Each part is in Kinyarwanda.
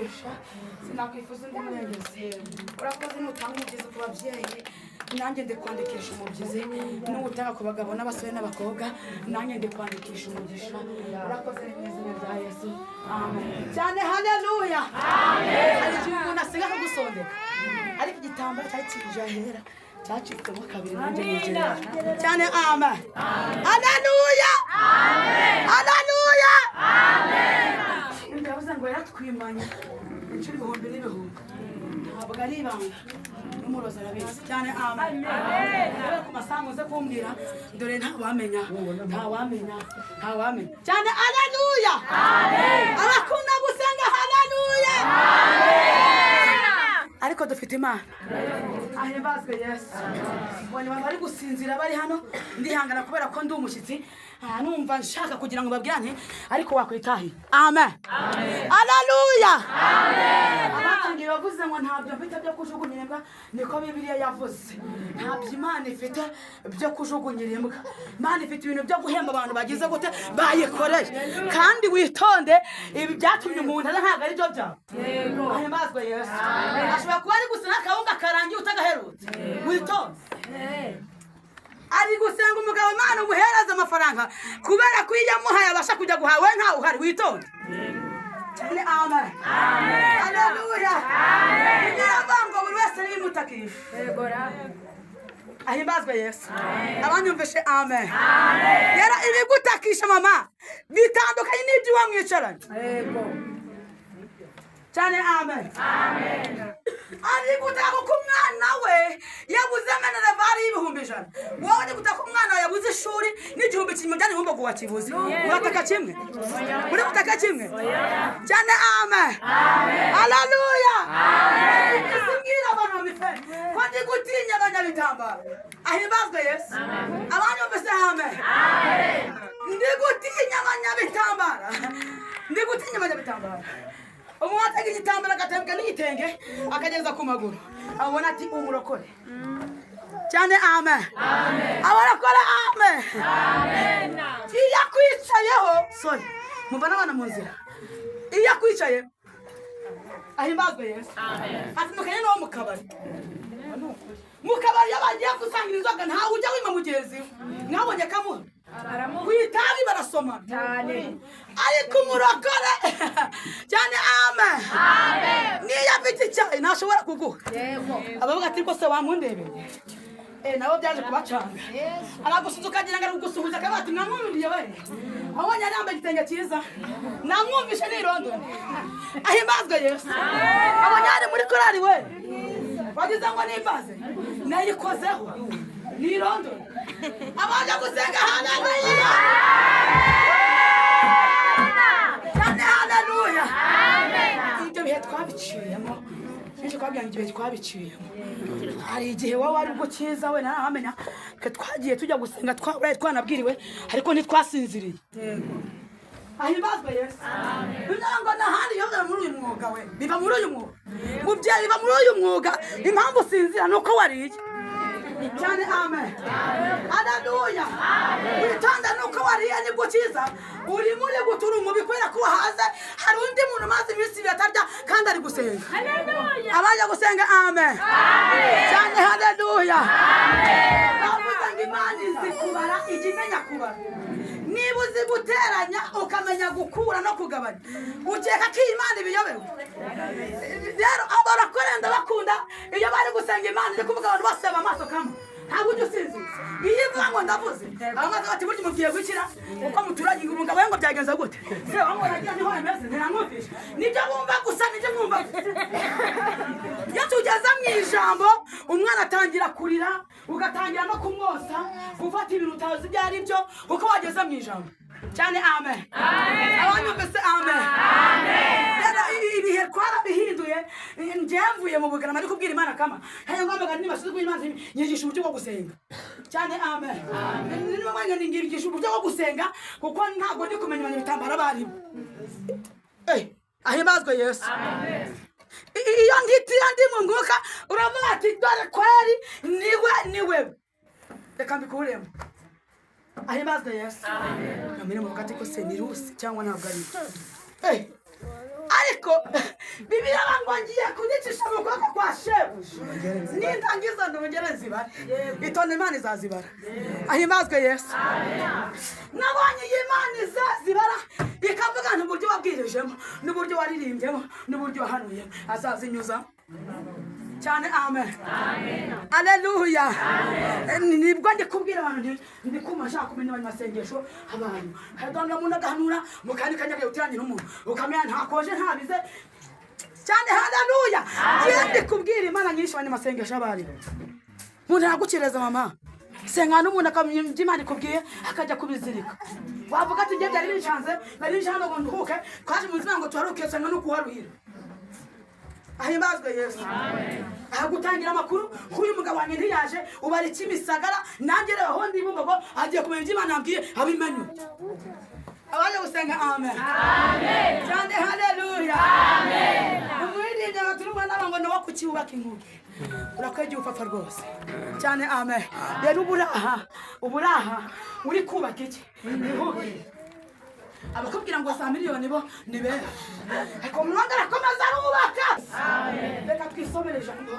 umugisha sinakwifuza undi murengezi urakoze n'utanga umubyizi ku babyeyi nanjye ndikwandikisha umubyizi n'utanga ku bagabo n'abasore n'abakobwa nanjye ndikwandikisha umugisha urakoze mu izina rya Yesu amen cyane haleluya amen hari igihe umuntu asiga akagusondeka ariko igitambaro cyari kije ahera cyacitsemo kabiri nanjye nigera cyane amen haleluya amen haleluya amen ndavuze ngo yaratwimanya inshuro ibihumbi n'ibihumbi ntabwo ari ibanga n'umurozi arabizi cyane amen rero ku masaha muze kumbwira dore ntawamenya cyane haleluya amen abakunda gusenga haleluya amen ariko dufite Imana ahimbazwe Yesu ubonye abantu bari gusinzira bari hano ndihangana kubera ko ndi umushyitsi numva nshaka kugira ngo babwirane ariko wakwitahi amen haleluya abatangiye bavuze ngo ntabyo mfite byo kujugunya imbwa niko Bibiliya yavuze ntabyo Imana ifite byo kujugunya imbwa Imana ifite ibintu byo guhemba abantu bagize gute bayikoreye kandi witonde ibi byatumye umuntu ntabwo ari byo byawe ahimbazwe Yesu ashobora kuba ari gusa n'akawunga karangiye utagaherutse witonde ari gusenga umugabo Imana umuhereza amafaranga kubera ko iyo yamuhaye abasha kujya guhaha we ntawe uhari witonde cyane amen haleluya niyabango buri wese yimutakisha ahimbazwe Yesu abanyumvishe amen yera ibigutakisha mama bitandukanye n'ibyo wamwicaranye cyane amen ari gutaka ku mwana we yabuze amenera vari y'ibihumbi 100 wowe ni gutaka umwana we yabuze ishuri n'igihumbi kimwe byane ngomba kuwakibuze urataka kimwe uri gutaka kimwe cyane amen haleluya isingira abantu bife ko ndi gutinya abanyabitambara ahimbazwe Yesu abanyumvise amen ndi gutinya abanyabitambara umuntu atega igitambaro agatembwa n'igitenge akageza ku maguru abona ati umurokore cyane amen abarakora amen iyo akwicayeho sorry mumva n'abana mu nzira iyo akwicaye ahimbazwe Yesu atandukanye n'uwo mu kabari iyo bagiye gusangira inzoga ntawe ujya wima mugenzi we mwabonye kamuha witabi barasoma ariko umurokore cyane amen niyo afite icyayi ntashobora kuguha abavuga ati rwose wamundebeye nabo byaje kubacanga aragusuza ukagira ngo aragusuhuza akavuga ati mwamwumviye we abonye yambaye igitenge cyiza namwumvishe nirondone ahimbazwe Yesu abonye ari muri korari we wagize ngo nimbaze nayikozeho nirondone abaje gusenga haleluya cyane haleluya ibyo bihe twabiciyemo nicyo twabyangiye igihe twabiciyemo hari igihe wowe ari bwo cyiza we naramenya ko twagiye tujya gusenga twanabwiriwe ariko ntitwasinziriye ahimbazwe Yesu ngo n'ahandi yongera muri uyu mwuga we biva muri uyu mwuga mubyeyi biva muri uyu mwuga impamvu usinzira ni uko wariye cyane amen haleluya witonda nuko wariye nibwo cyiza uri muri gutura umubi kubera ko wahaze hari undi muntu maze iminsi batarya kandi ari gusenga abaje gusenga amen cyane haleluya bavuga ngo Imana izi kubara ikimenya kubara niba uzi guteranya ukamenya gukura no kugabanya ukeka ko Imana ibiyobewe rero abakorenda bakunda iyo bari gusenga Imana iri kuvuga abantu bose amaso kamwe ntabwo ujya usinziza iyo ivuga ngo ndavuze abamaze bati burya umugiye gukira uko muturage umugabo we ngo byagenze gute se wamubona agira niho bimeze ntiramwumvisha nibyo bumva gusa nibyo mwumva iyo tugeze mu ijambo umwana atangira kurira ugatangira no kumwosa gufata ibintu utazi ibyo ari byo uko wageze mu ijambo cyane amen abanyumvise amen ibihe twarabihinduye njyewe mvuye mu bugarama ari kubwira Imana kama hanyuma ngombaga nibasuzugura Imana nyigisha uburyo bwo gusenga cyane amen niba mwanya ningirisha uburyo bwo gusenga kuko ntabwo ndi kumenya abanyabitambara barimo ahimbazwe Yesu iyo ngitira ndi mu mwuka uravuga ati dore kweri niwe reka mbikuremo ahimbazwe Yesu amen mu kati ko se ni rusi cyangwa ntabwo ari ariko Bibiliya ngo ngiye kugicisha mu kuboko kwa shebuja nindangiza ndongere nzibare itonde Imana izazibara ahimbazwe Yesu nabonye iyi Imana izazibara ikavuga n'uburyo wabwirijemo n'uburyo waririmbyemo n'uburyo wahanuyemo azazinyuza cyane amen aleluya nibwo ndi kubwira abantu ndi kuma nshaka kumenya amasengesho abantu hadanga umuntu agahanura mukandi kanyagaye utiranye n'umuntu ukamenya ntakoje ntabize cyane haleluya ndi kubwira Imana nyinshi abanyamasengesho abari umuntu aragukireza mama senga n'umuntu akamenya Imana ikubwiye akajya kubizirika wavuga ati ngiye byari binshanze nari njana ngo nduhuke twaje mu nzira ngo tuharuke senga no kuharuhira ahimbazwe Yesu agutangira amakuru k'uyu mugabo wanjye ntiyaje ubari Kimisagara nanjye rero aho ndi Bumbogo agiye kumenya ibyo Imana yambwiye abimenye abaje gusenga amen cyane haleluya umwirinde abaturumwa n'abango no kukiubaka inkuge urakweje upfa rwose cyane amen rero uburaha uri kubaka iki abakubwira ngo 100 miliyoni bo ni bera ariko umwanga arakomeza arubaka reka twisomere ijambo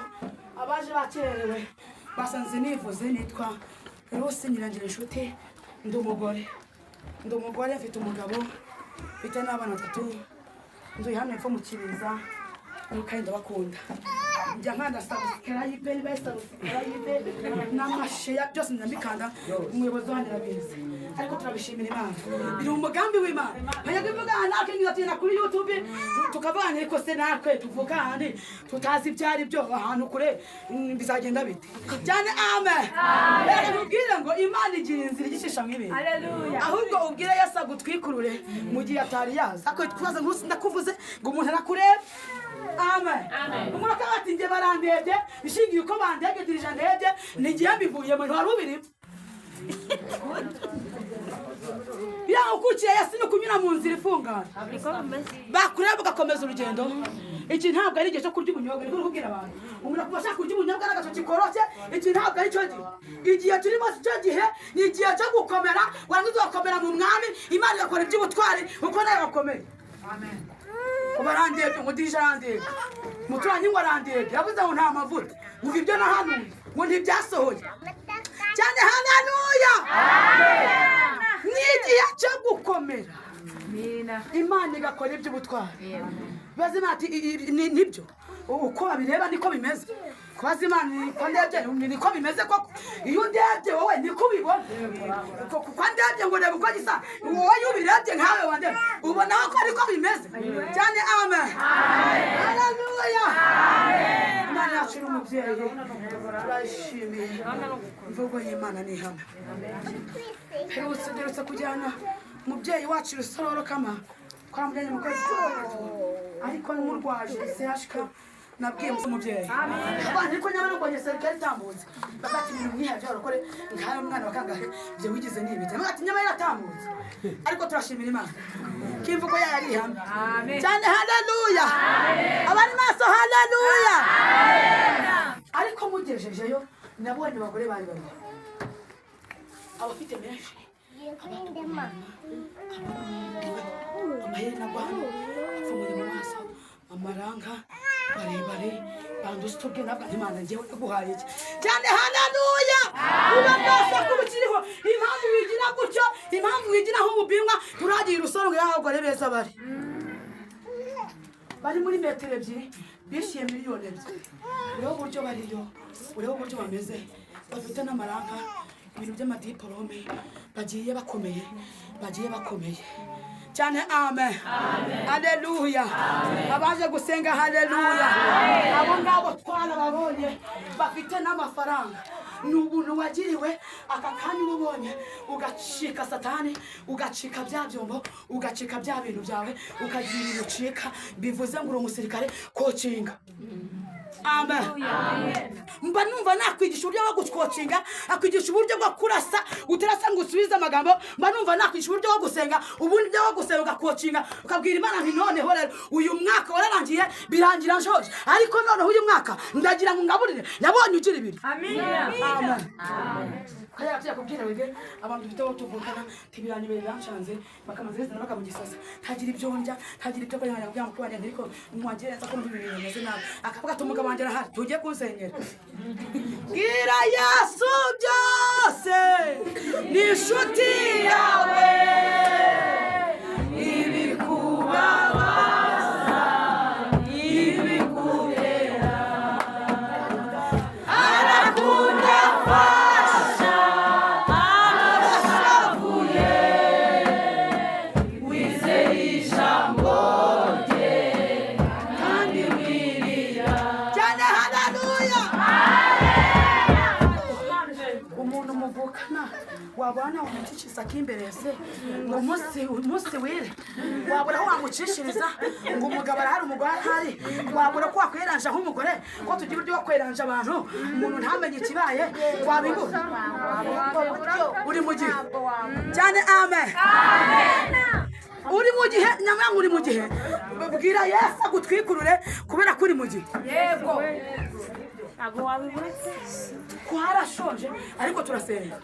abaje bakerewe basanze nivuze nitwa Rose Nyirangire Inshuti ndi umugore mfite umugabo mfite n'abana 3 nduye hano epfo mu Kiriza kandi ndabakunda njya nkanda subscribe n'amasheya byose ndabikanda umuyobozi wanjye arabizi ariko turabishimira Imana biri umugambi w'Imana bayaga ivuga nake ngizatina kuri YouTube tukavanye ariko se nakwe tuvugane tutazi ibyari byo ahantu kure bizagenda bite cyane amen rero ubwire ngo Imana igira inzira igishisha mwibere ahubwo ubwire Yesu agutwikurure mu gihe atari yaza ako twaza ndakuvuze ngo umuntu arakureba amen umuraka bati nge barandebye ishingiye uko bandegedirije ndebye nigiye mbivuye mu ntwaro ubiri ukukiye Yesu no kunyura mu nzira ifungana bakureba ugakomeza urugendo iki ntabwo ari igihe cyo kurya ubunyobwa niko kubwira abantu umuntu akubasha kurya ubunyobwa n'agaco kikoroke iki ntabwo ari cyo igihe turimo cyo gihe ni igihe cyo gukomera warangiza gukomera mu mwami Imana igakora iby'ubutwari uko nayo bakomeye amen ubarandebye ngo dirije arandebye muturanyi ngo arandebye yavuze ngo nta mavuta ngo ibyo na hano ngo ntibyasohoye cyane haleluya nigiye cyo gukomera Imana igakora iby'ubutwari bazima ati nibyo uko babireba niko bimeze kwazi Imana ko ndebye niko bimeze koko iyo ndebye wowe niko ubibona ko ndebye ngo reba uko gisa wowe ubirebye nkawe wande ubona ko ariko bimeze cyane amen haleluya Imana yacu umubyeyi turashimiye imvugo y'Imana ni hamwe herutse kujyana umubyeyi wacu Rusororo kama kwa mujyanye mu kwezi ariko n'umurwaje sehashika nabwiye umubyeyi abana ariko nyabarongoye serikali tambutse bakati ibintu mwihaje barokore nkayo mwana wakangahe bye wigize n'ibite bagati nyamara yatambutse ariko turashimira Imana kimvugo yari hamwe cyane haleluya abari maso haleluya ariko mugejejeyo nabonye abagore bari babiri abafite menshi amahera nabwo fumuye mu maso amaranga barebare bandustubwe nabwo Imana ngiye guhaye iki cyane haleluya ubandasa kubukiriho impamvu wigira gutyo impamvu wigira aho ububimwa turagira Rusoro ngo yahagore beza bari muri metero 2 bishiye miliyoni 2 urebo buryo bariyo urebo buryo bameze bafite n'amaranga ibintu by'amadiplome bagiye bakomeye cyane amen haleluya abaje gusenga haleluya abo ngabo twarababonye bafite n'amafaranga n'ubuntu wagiriwe aka kanya ubonye ugacika satani ugacika bya byombo ugacika bya bintu byawe ukagira ucika bivuze ngo umusirikare kocinga amen mba numva nakwigisha uburyo bwo gukocinga akwigisha uburyo bwo kurasa utarasa ngo usubize amagambo mba numva nakwigisha uburyo bwo gusenga ubundi byo gusenga ugakocinga ukabwira Imana nti noneho rero uyu mwaka wararangiye birangira njoje ariko noneho uyu mwaka ndagira ngo ngaburire nabonye ugira ibiri amen kaya yakubwira wege abantu biteho tuvukana tibiranye biranshanze bakamazezana bakamugisasa ntagira ibyo ndya ntagira ibyo kanya kugira ngo kubanya ndiko umwagereza ko mbibiri bimeze nabi akavuga ati umugabo wanjye arahari tujye kunsenyera gira Yesu byose ni inshuti yawe ibikubabaza ibikubera arakunda fasha abashavuye wizeye ijambo rye kandi wirira cyane haleluya umuntu muvukana wabona umucishiriza kimbereze ngo umunsi wire wabura aho wamucishiriza ngo umugabo arahari umugore ahari wabura ko wakweranja nk'umugore ko tugira uburyo wakweranja abantu umuntu ntamenye ikibaye wabibura uri mu gihe cyane amen uri mu gihe nyamara uri mu gihe bwira Yesu agutwikurure kubera ko uri mu gihe yego ntabwo wabibura twarashonje ariko turasenga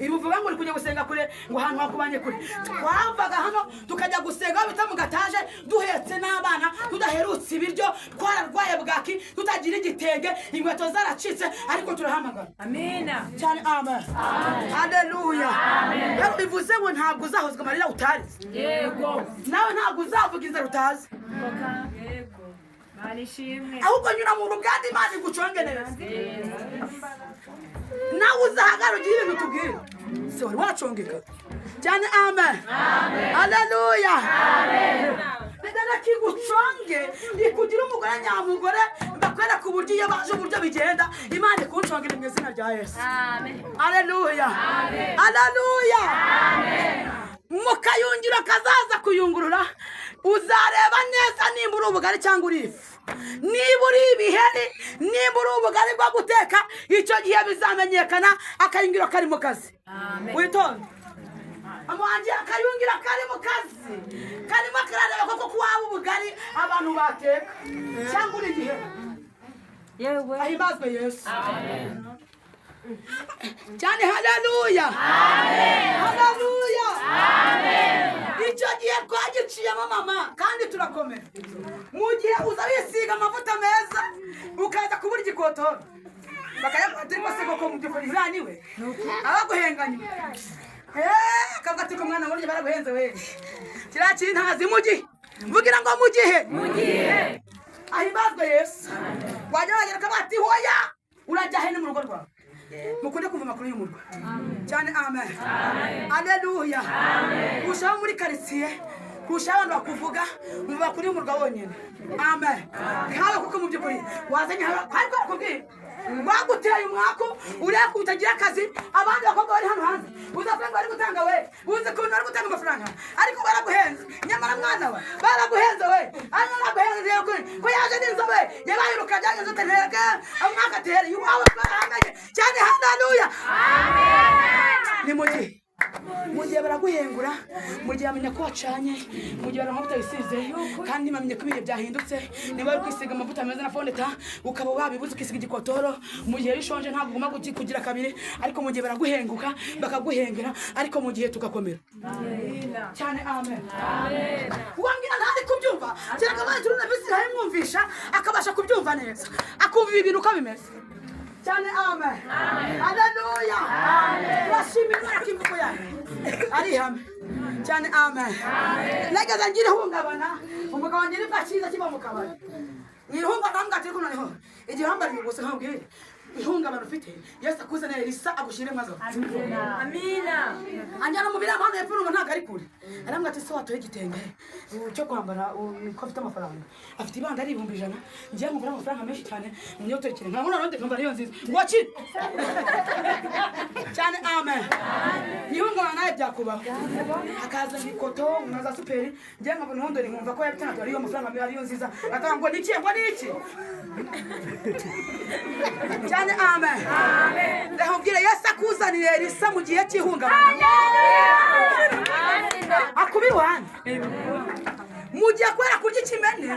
ibuvuga ngo uri kujya gusenga kure ngo ahantu hakubanye kure twavaga hano tukajya gusenga bita mu gataje duhetse n'abana tudaherutse ibiryo twararwaye bwaki tutagira igitenge inkweto zaracitse ariko turahamagara amina cyane amen haleluya rero bivuze ngo ntabwo uzahozwa amarira utarize yego nawe ntabwo uzavuga inzara utazi yego ahubwo nyura mu ruganda Imana iguconge neza nawe uzahagara ugira ibintu tubwira se wari wacongeka cyane amen haleluya bigana kiguconge ikugira umugore nyamugore bakwereka uburyo iyo baje uburyo bigenda Imana ikuncongera mu izina rya Yesu haleluya haleluya mukayungiro kazaza kuyungurura uzareba neza nimba uri ubugari cyangwa uri ifu niba uri ibiheri nimba uri ubugari bwo guteka icyo gihe bizamenyekana akayungiro kari mu kazi witonde amwanjye akayungira kari mu kazi karimo karareba koko ko waba ubugari abantu bateka cyangwa uri igiheri yewe ahimbazwe Yesu cyane haleluya haleluya icyo gihe twagiciyemo mama kandi turakomera mu gihe uza wisiga amavuta meza ukaza kubura igikotoro bakayafata rwose koko mu by'ukuri uraniwe abaguhenganye akavuga ati ko mwana burya baraguhenze we kiriya kiri ntazi mu gihe mvugira ngo mu gihe ahimbazwe Yesu wajya wagera akavuga ati hoya urajya he mu rugo rwawe mukunde kumva amakuru y'umurwa cyane amen haleluya kurushaho muri karitsiye kurushaho abantu bakuvuga umva kuri y'umurwa wonyine amen nkawe kuko mu by'ukuri wazanye hari bakubwira baguteye umwako ureba ko utagira akazi abandi bakobwa bari hano hanze uzafanga bari gutanga we uzi ko bari gutanga amafaranga ariko baraguhenze nyamara mwana we baraguhenze we hano baraguhenze ko yaje n'inzobe yabayiruka byagenze utanega umwaka atere iwawe barahanganye cyane haleluya ni mu gihe baraguhengura mu gihe bamenya ko wacanye mu gihe amavuta yisize kandi bamenye ko ibihe byahindutse niba uri kwisiga amavuta meza na fondeta ukaba wabibuze ukisiga igikotoro mu gihe bishonje ntabwo ugomba kugira kabiri ariko mu gihe baraguhenguka bakaguhengera ariko mu gihe tugakomera cyane amen wambwira ntari kubyumva cyangwa abandi turuna bisi mwumvisha akabasha kubyumva neza akumva ibi bintu uko bimeze cyane amen haleluya turashimira Imana ko imvugo yawe ari ihame cyane amen nagaza ngire hungabana umugabo wanjye ni bwakiza kiba mu kabari mwihungabana mbwatire ko noneho igihe wambariye gusa nkabwire ihungabana ufite Yesu akuzanira Elisa agushyire mazo amina anjana mu biramba hano hepfo ntabwo ari kure arambwa ati so watoye igitenge cyo kwambara ko afite amafaranga afite ibanda ari 100 ngiye ngura amafaranga menshi cyane munyotekere nkabona nonde nkumva ariyo nziza ngoki cyane amen ihungabana naye byakubaho akaza ikoto unaza superi ngiye nkabona hondori nkumva ko yabitana ariyo amafaranga ariyo nziza akanga ngo niki cyane amen ndahubwira Yesu akuzaniye Elisa mu gihe cy'ihungabana akubiruhande mu gihe kwera kurya ikimene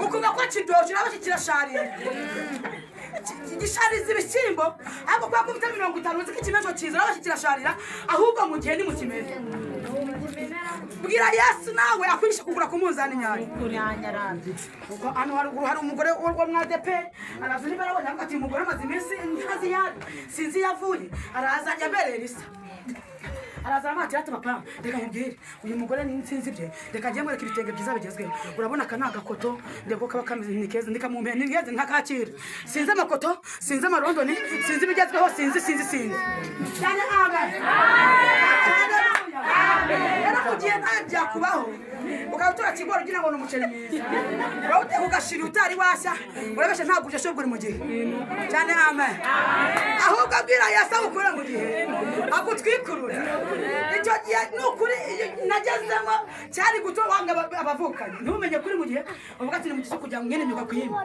ukumva ko kidoje nabo kirashariye gishariza ibishyimbo ariko kwa kubita 50 uzi ko ikimejo cyiza nawe kirasharira ahubwo mu gihe ni mu kimejo bwira Yesu nawe akwisha kugura ku munzani nyayo uko ano haruguru hari umugore wo mwadepe araza niba arabona ati umugore amaze iminsi ntazi yari sinzi yavuye araza ajya mbere Elisa araza amati ati papa reka nkubwire uyu mugore ni nsinzi bye reka ngiye mwereka ibitenge byiza bigezweho urabona kana gakoto ndeko kaba kameze nikeza ndikamumpe nigeze nkakakira sinzi amakoto sinzi amarondoni sinzi bigezweho sinzi cyane amen era kugiye nayo byakubaho ukabutura kigoro ugira ngo n'umuceri mwiza urabute kugashira utari washa urabeshe ntabwo uje shobora mu gihe cyane amen ahubwo abwira Yesu ukora mu gihe agutwikurura icyo gihe n'ukuri nagezemo cyari gutobanga abavukanye ntumenye kuri mu gihe uvuga ati ni mu gihe kugira ngo ngene nyuka kuyima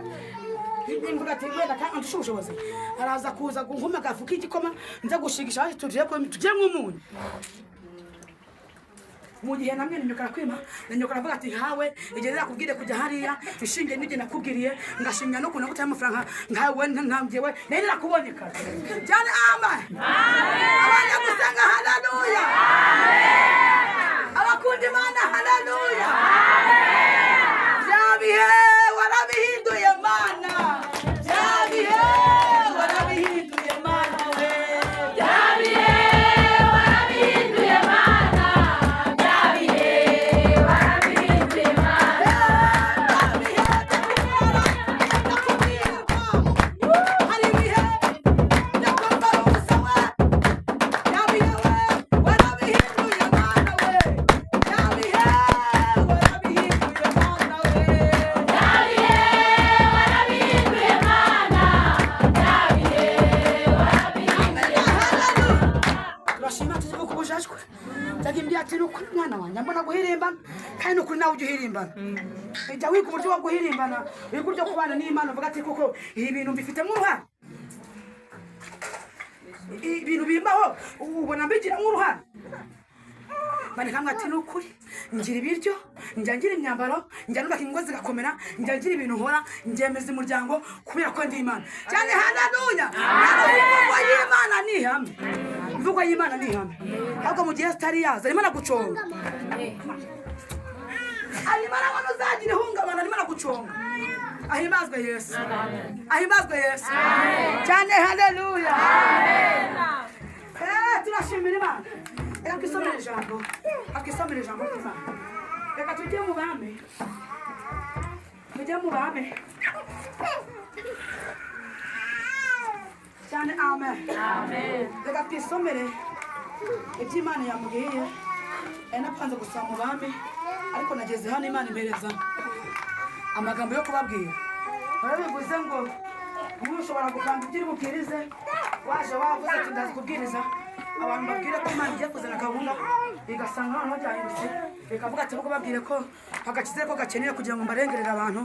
imvuga ati wenda kandi ushoboshoboze araza kuza guhuma gafuka igikoma nza gushigisha aho tuje nk'umuntu mu gihe namwe nyukara kwima nyukara avuga ati hawe igeze akubwire kujya hariya ishinge n'ige nakubwiriye ngashinga no kuna gutaya amafaranga nkawe ntamjewe nene nakuboneka cyane amen abanya gusanga haleluya abakundi Imana haleluya yabihe warabihinduye Mana yabihe warabihinduye Mana we yabihe warabihinduye Mana mbona guhirimbana kandi nukuri nawe ujye uhirimbana ijya wiga uburyo bwo guhirimbana wiga uburyo kubana n'Imana uvuga ati kuko ibi bintu mbifitemo uruhare ibintu bimbaho ubona mbigiramo uruhare bane kamwe ati nukuri ngira ibiryo njya ngira imyambaro njya nubaka ingo zigakomera njya ngira ibintu nkora njyemeza umuryango kubera ko ndi Imana cyane haleluya imvugo y'Imana ni ihame imvugo y'Imana ni ihame ahubwo mu gihe atari yaza arimo naguconga arimo arabona uzagira ihungabana arimo naguconga ahimbazwe Yesu ahimbazwe Yesu cyane haleluya turashimira Imana reka twisomere ijambo ry'Imana reka tujye mu bami cyane amen reka twisomere iby'Imana yambwiye napanze gusoma mu bami ariko nageze hano Imana impereza amagambo yo kubabwira barabivuze ngo ushobora gupanga ibyo uri bubwirize waje wavuze ati ndazi kubwiriza abantu babwire ko Imana igiye kuzana gahunda igasanga noneho byahindutse bikavuga ati ahubwo babwire ko agakize ko gakeneye kugira ngo mbarengerere abantu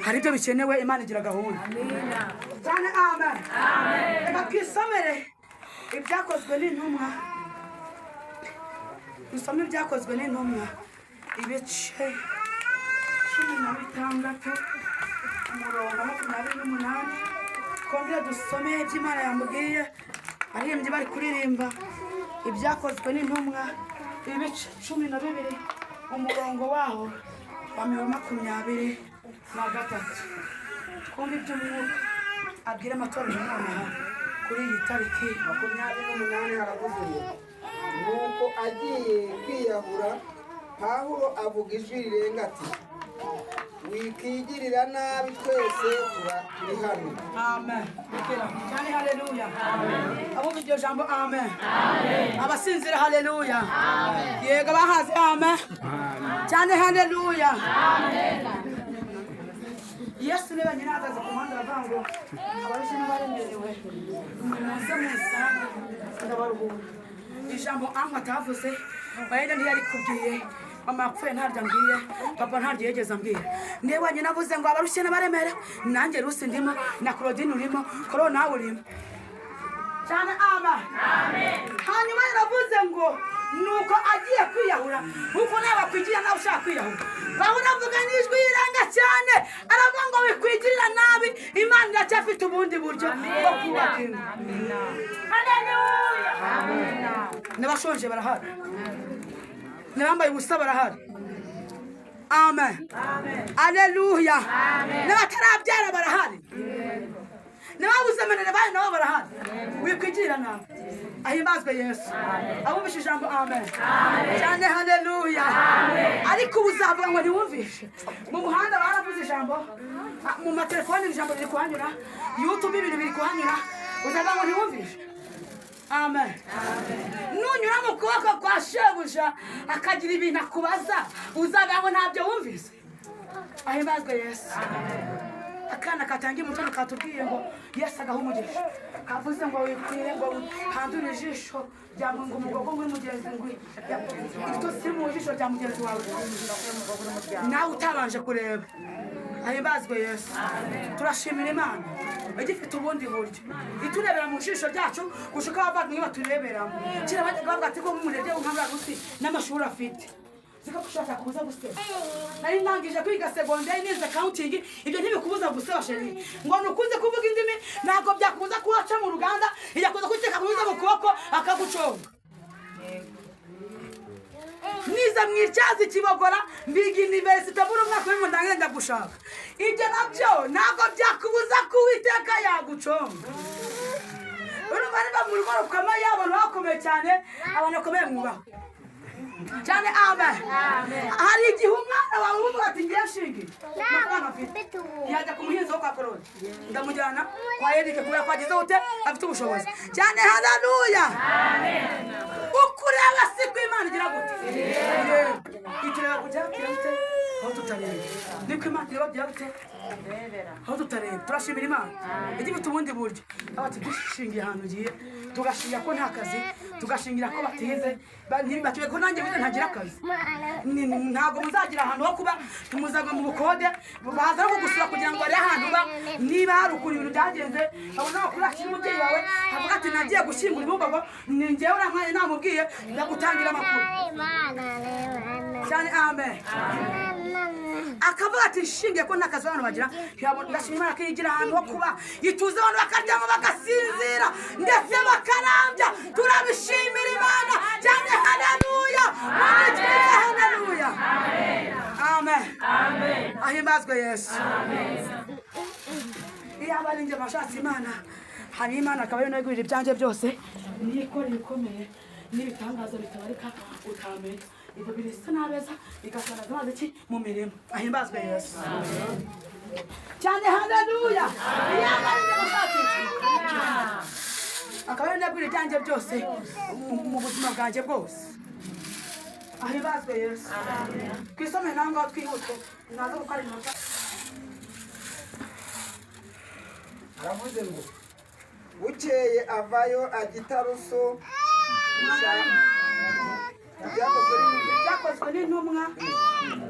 hari ibyo bikenewe Imana igira gahunda cyane amen reka twisomere ibyakozwe n'intumwa dusome ibyakozwe n'intumwa ibice 16 umurongo 28 twongere dusome iby'Imana yambwiye aririmbye bari kuririmba ibyakozwe n'intumwa ibice 12 umurongo waho wa 23 twumve iby'umwuka abwira amatorero nonaha kuri iyi tariki 28 haravuze nuko agiye kwiyahura Pawulo avuga ijwi rirenga ati wikigirira nabi twese turi hano amen cyane haleluya abumva iryo jambo amen abasinzira haleluya yego bahaze amen cyane haleluya Yesu niba nyina ataza kumanda aravango abarushye n'abaremerewe muze musanga ndabaruhura ijambo amwe atavuze bayenda ntiyari kubwiye mama apfuye ntarya mbwiye papa ntarya yegeza mbwiye niba nyina avuze ngo abarushye n'abaremerewe nanjye Rusi ndimo na Claudine urimo Koro nawe urimo cyane amen hanyuma yaravuze ngo nuko agiye kwiyahura nkuko nawe wakwigira nawe ushaka kwiyahura Pawulo avuga n'ijwi riranga cyane aravuga ngo wikwigirira nabi imana iracyafite ubundi buryo bwo kubaka ingo. N'abashonje barahari, n'abambaye ubusa barahari. Amen. Aleluya. N'abatarabyara barahari, n'ababuze amenere bayo nabo barahari. Wikwigirira nawe. Ahimbazwe Yesu. Abumvishe ijambo amen. Cyane haleluya. Ariko uzavuga ngo ntiwumvishe. Mu muhanda baravuze ijambo, mu matelefoni ijambo riri kuhanyura, YouTube ibintu biri kuhanyura, uzavuga ngo ntiwumvishe. Amen. Nunyura mu kuboko kwa shebuja akagira ibintu akubaza, uzavuga ngo ntabyo wumvise. Ahimbazwe Yesu. Akana katangiye umutono katubwiye ngo Yesu agaha umugisha, kavuze ngo wikwire ngo handure ijisho rya ngo umugogo muri mugenzi ngwi ito si mu ijisho rya mugenzi wawe nawe utabanje kureba. Ahimbazwe Yesu. Turashimira Imana igifite ubundi buryo iturebera mu jisho ryacu gushuka abavandimwe batureberamo. Kira bajya bavuga ati ko mumurebye unkambara gusi n'amashuri afite zika gushaka kuza guseba. Nari ndangije kwiga segonderi nize accounting, ibyo ntibikubuza guseba sheri. Ngo nukunze kuvuga indimi ntabwo byakubuza kuhaca mu ruganda, iyakuza kuteka kunyuza mu kuboko akaguconga. Nize mwicyazi kibogora mbiga university buri mwaka w'imwe ndangenda gushaka. Ibyo nabyo ntabwo byakubuza kuwiteka yaguconga. Urumva niba mu rugo rukomeye abantu bakomeye cyane, abantu bakomeye mwubaho cyane. Amen. Hari igihe umwana wawe uvuga ati ngiye shingi amafaranga afite, yajya ku muhinzi wo kwa Koroni ndamujyana kwa Eric kubera ko agize ute afite ubushobozi cyane. Haleluya. Ukureba siku Imana igira gute itureba kujya kirute aho tutareba, niko Imana ireba byarute aho tutareba. Turashimira Imana igifite ubundi buryo. Abati dushingiye ahantu ugiye, tugashingira ko nta kazi, tugashingira ko batize, bakiwe ko nanjye bize ntagira akazi. Ntabwo muzagira ahantu ho kuba, tumuzaga mu bukode baza no kugusura kugira ngo ari ahantu uba. Niba hari ukuri ibintu byagenze abona ko kurashira umubyeyi wawe avuga ati nagiye gushyingura ibumbago, ni njyewe uramwaye namubwiye ndagutangira amakuru cyane. Amen. Akavuga ati shingiye ko nakazi abantu bagira, ndashima Imana ko yigira ahantu ho kuba ituze abantu bakaryama bagasinzira ndetse bakarambya. Turabishimira Imana cyane. Haleluya. Haleluya. Amen. Ahimbazwe Yesu. Iyo abari nje bashatse Imana, hari Imana akaba yone gwirira ibyanje byose, nikora ibikomeye n'ibitangazo bitabarika utamenya. Ibyo birisa nabeza bigasana z'amaziki mu mirimo. Ahimbazwe Yesu. Cyane. Haleluya. Iyo abari nje bashatse akaba yone gwirira ibyanje byose mu buzima bwanjye bwose. Ahimbazwe Yesu. Kwisome nango twihute nazo gukora inota. aravuze ngo bukeye avayo agitaruso byakozwe n'intumwa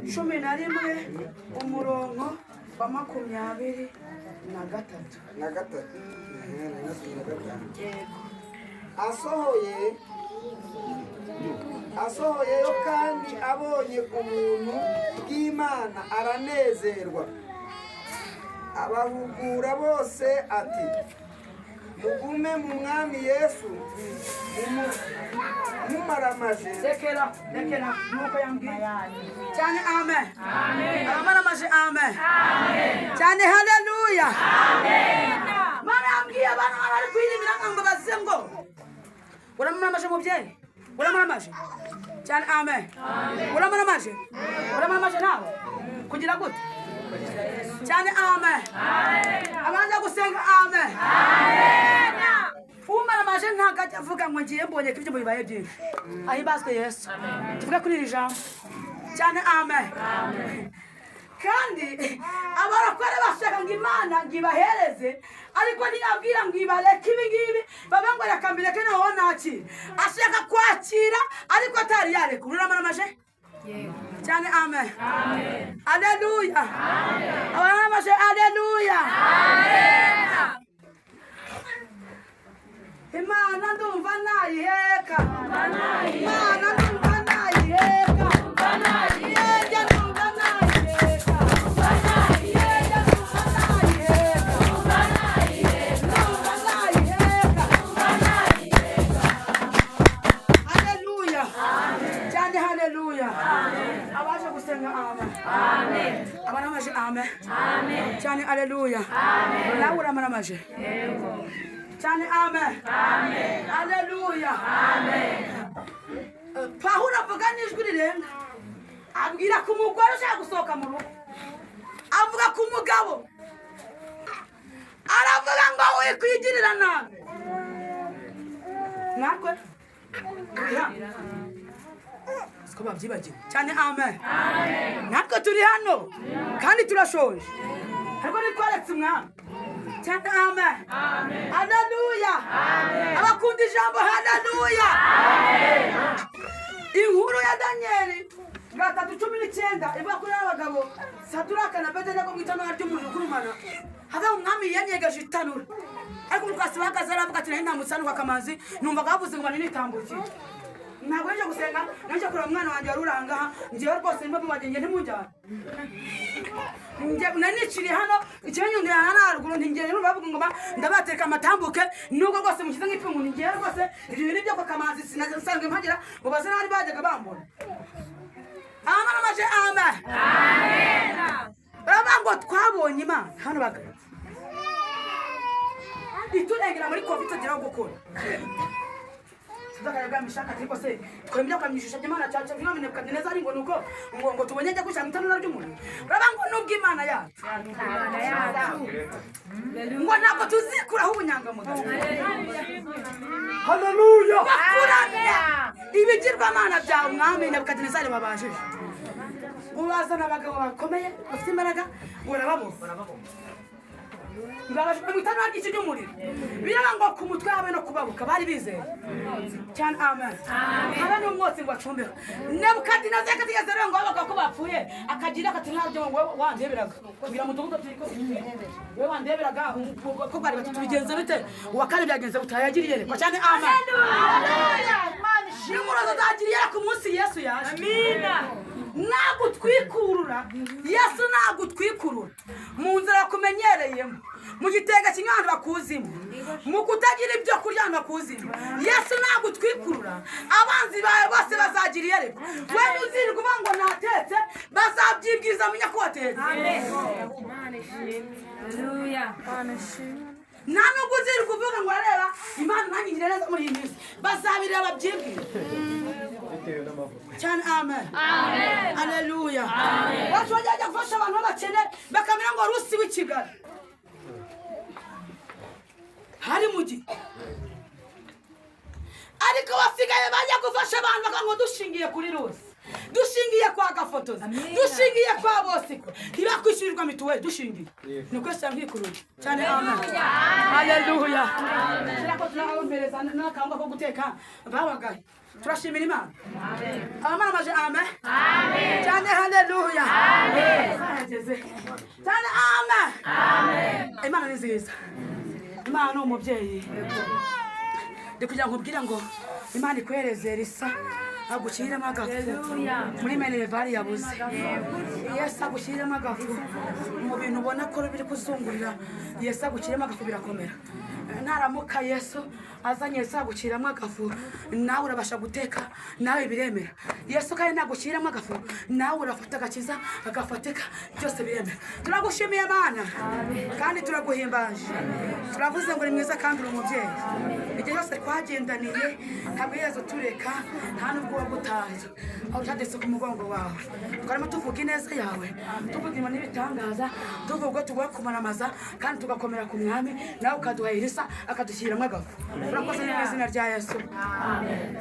11 umurongo wa 23. asohoyeyo kandi abonye ubuntu bw'Imana aranezerwa, abahugura bose ati mugume mu mwami Yesu mumaramaje. Rekera nuko yambwiye cyane. Amen. Abamaramaje. Amen. Cyane. Haleluya. Mana yambwiye abantu bari kwirimira ngo baze ngo uramaramaje mubyeyi, uramaramaje cyane. Amen. Uramaramaje nawe kugira gute cyane. Amen. Abanje gusenga. Amen. Umaramaje ntabwo ajya avuga ngo ngiye mbonye ko ibyo bibaye byinshi. Ahimbazwe Yesu. Tuvuge kuri iri jambo cyane. Amen. Kandi abarokore bashaka ngo Imana ngibahereze, ariko ntiyabwira ngo ibareke ibi ngibi baba ngo yakambireke naho nakira. Ashaka kwakira ariko atari yareka. Uramaramaje cyane. Amen. Aleluya. Abamaramaje. Aleluya. Imana ndumva nayiheka. Imana ndumva nayiheka. Imana ndumva nayiheka. amen cyane aleluya nawe uramaramaje cyane amen aleluya Pawulo avuga n'ijwi rirenga abwira ku mugore ushaka gusohoka mu rugo avuga ku mugabo aravuga ngo wikwigirira nabi natwe siko babyibagiwe cyane amen natwe turi hano kandi turashoje ariko nitwaretse umwami cyane amen haleluya abakunda ijambo haleluya inkuru ya Danieli 3:19 ivuga kuri abagabo Saduraka na Bedenego mwitana ry'umuriro kurumana haba umwami yanyegeje itanura ariko mukasi bakaza aravuga ati nta musanu kakamanzi numva gavuze ngo nitambuki ntabwo nje gusenga nje kureba umwana wanjye waruranga ngiye rwose nimba mubagenge ntimujyana nje naniciri hano ikinyundo hano haruguru ntingiye numva bavuga ngo ndabateka amatambuke nubwo rwose mukize nk'ipfungu ngiye rwose ibintu byo kakamanzi sinasanzwe mpagira ngo baze nari bajyaga bambona amana maje amen ngo twabonye Imana hano bagabo iturengera muri covid tugira gukora Tudakaya mishaka ariko se twemye kwamishusha Imana cyacu bimwe neza ari ngo nuko ngo tubonye ajya gushaka itanura ry'umuntu ngo nubwo Imana yacu ngo nako tuzikuraho ubunyangamugayo haleluya bakuranya ibigirwa Imana byawe mwami Nebukadinezari babajije ubazana abagabo bakomeye bafite imbaraga urababona ngabashwe mutana n'iki cy'umuriro biraba ngo ku mutwe habe no kubabuka bari bizeye cyane amen haba n'umwotsi ngo acumbera Nebukadinezari katigeze rero ngo abagabo ko bapfuye akagira akatina ryo ngo wandeberaga kugira mudugudu turiko we wandeberaga ko bari batatu bigenze bite wakane byagenze utayagiriye ko cyane amen haleluya shimuraza zagiriye ku munsi Yesu yaje amina nagutwikurura Yesu nagutwikurura mu nzira kumenyereyemo mu gitega kinyanda bakuzimo mu kutagira ibyo kurya bakuzimo Yesu nagutwikurura abanzi bawe bose bazagiriye reko we uziri kuvuga ngo natetse bazabyibwiza menya ko watetse haleluya nta nubwo uziri kuvuga ngo areba Imana ntangire neza muri iyi minsi bazabireba byibwira cyane amen haleluya wacu bajya gufasha abantu b'abakene bakamera ngo Rusi w'i Kigali hari mugi ariko basigaye bajya gufasha abantu bakango dushingiye kuri Rusi dushingiye kwa Gafotozi dushingiye kwa Bosiko ntibakwishyurirwa mituweli dushingiye niko sambikuruje cyane amen haleluya kirako tunaombereza nakamba ko guteka babagaye turashimira Imana amana maje amen cyane haleluya cyane amen Imana ni nziza Imana umubyeyi ndikugira ngo ubwire ngo Imana ikwereze risa agushyiramo agafu muri Minervari yabuze Yesu agushyiramo agafu mu bintu ubona ko biri kuzungurira Yesu agushyiramo agafu birakomera naramuka Yesu azanye Yesu agushyiramo agafu nawe urabasha guteka nawe biremera Yesu kandi nagushyiramo agafu nawe urafata agakiza agafateka byose biremera turagushimiye Imana kandi turaguhimbaje turavuze ngo ni mwiza kandi uri umubyeyi igihe cyose twagendaniye ntabwo Yesu tureka nta nubwo wagutaye aho cyadetse ku mugongo wawe twarimo tuvuga ineza yawe tuvuga imana n'ibitangaza tuvuga tuguha kumaramaza kandi tugakomera ku mwami nawe ukaduha irisa akadushyiramo agafu turakoze mu izina rya Yesu amen.